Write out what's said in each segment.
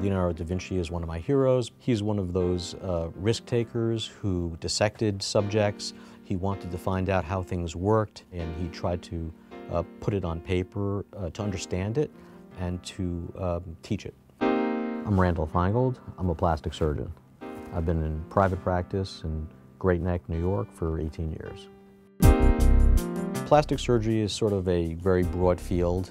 Leonardo da Vinci is one of my heroes. He's one of those risk takers who dissected subjects. He wanted to find out how things worked, and he tried to put it on paper to understand it and to teach it. I'm Randall Feingold. I'm a plastic surgeon. I've been in private practice in Great Neck, New York for 18 years. Plastic surgery is sort of a very broad field.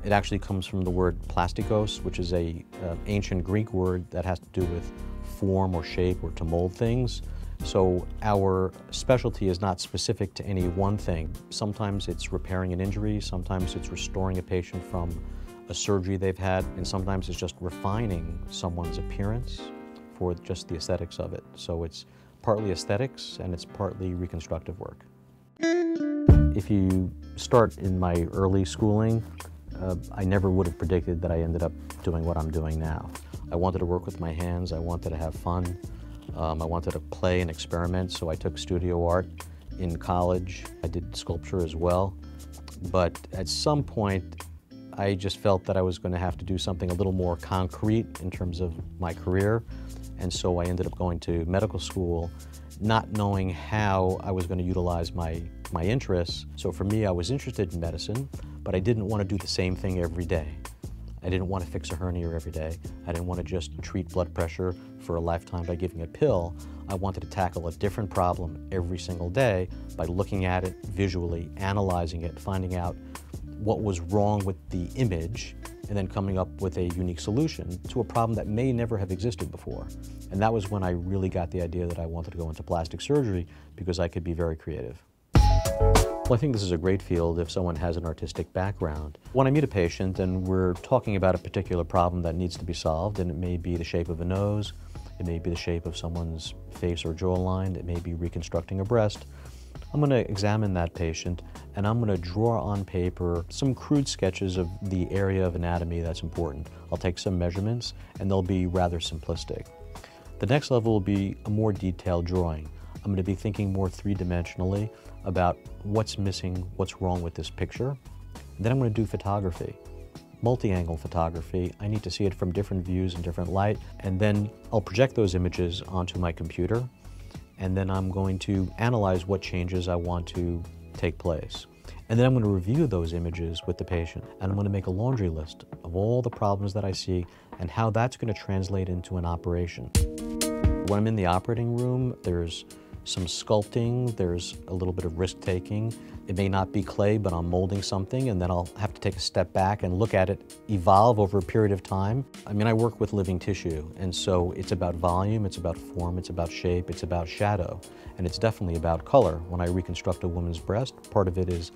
It actually comes from the word plastikos, which is an ancient Greek word that has to do with form or shape or to mold things. So our specialty is not specific to any one thing. Sometimes it's repairing an injury, sometimes it's restoring a patient from a surgery they've had, and sometimes it's just refining someone's appearance for just the aesthetics of it. So it's partly aesthetics and it's partly reconstructive work. If you start in my early schooling, I never would have predicted that I ended up doing what I'm doing now. I wanted to work with my hands, I wanted to have fun, I wanted to play and experiment, so I took studio art in college. I did sculpture as well, but at some point I just felt that I was going to have to do something a little more concrete in terms of my career, and so I ended up going to medical school, not knowing how I was going to utilize my interests. So for me, I was interested in medicine, but I didn't want to do the same thing every day. I didn't want to fix a hernia every day. I didn't want to just treat blood pressure for a lifetime by giving a pill. I wanted to tackle a different problem every single day by looking at it visually, analyzing it, finding out what was wrong with the image, and then coming up with a unique solution to a problem that may never have existed before. And that was when I really got the idea that I wanted to go into plastic surgery because I could be very creative. Well, I think this is a great field if someone has an artistic background. When I meet a patient and we're talking about a particular problem that needs to be solved, and it may be the shape of a nose, it may be the shape of someone's face or jawline, it may be reconstructing a breast, I'm going to examine that patient and I'm going to draw on paper some crude sketches of the area of anatomy that's important. I'll take some measurements and they'll be rather simplistic. The next level will be a more detailed drawing. I'm going to be thinking more three-dimensionally about what's missing, what's wrong with this picture. And then I'm going to do photography, multi-angle photography. I need to see it from different views and different light, and then I'll project those images onto my computer, and then I'm going to analyze what changes I want to take place. And then I'm going to review those images with the patient, and I'm going to make a laundry list of all the problems that I see and how that's going to translate into an operation. When I'm in the operating room, there's some sculpting, there's a little bit of risk-taking. It may not be clay, but I'm molding something, and then I'll have to take a step back and look at it evolve over a period of time. I mean, I work with living tissue, and so it's about volume, it's about form, it's about shape, it's about shadow, and it's definitely about color. When I reconstruct a woman's breast, part of it is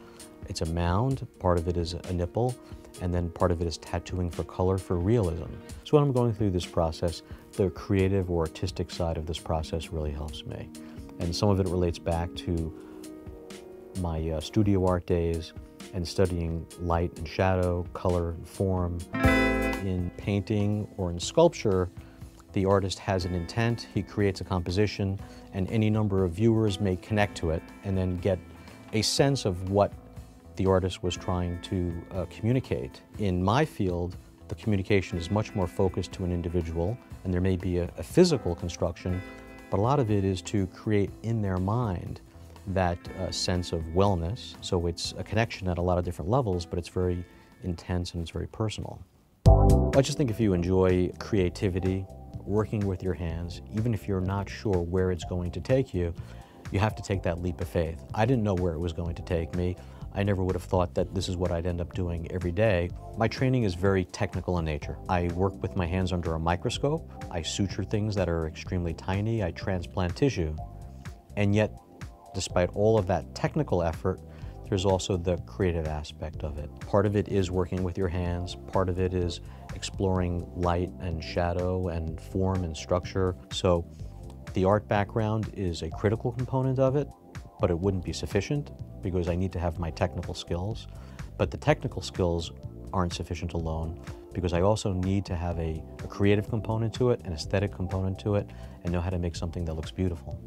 it's a mound, part of it is a nipple, and then part of it is tattooing for color, for realism. So when I'm going through this process, the creative or artistic side of this process really helps me. And some of it relates back to my studio art days and studying light and shadow, color and form. In painting or in sculpture, the artist has an intent, he creates a composition, and any number of viewers may connect to it and then get a sense of what the artist was trying to communicate. In my field, the communication is much more focused to an individual, and there may be a physical construction, but a lot of it is to create in their mind that sense of wellness. So it's a connection at a lot of different levels, but it's very intense and it's very personal. I just think if you enjoy creativity, working with your hands, even if you're not sure where it's going to take you, you have to take that leap of faith. I didn't know where it was going to take me. I never would have thought that this is what I'd end up doing every day. My training is very technical in nature. I work with my hands under a microscope. I suture things that are extremely tiny. I transplant tissue. And yet, despite all of that technical effort, there's also the creative aspect of it. Part of it is working with your hands. Part of it is exploring light and shadow and form and structure. So the art background is a critical component of it, but it wouldn't be sufficient because I need to have my technical skills. But the technical skills aren't sufficient alone because I also need to have a creative component to it, an aesthetic component to it, and know how to make something that looks beautiful.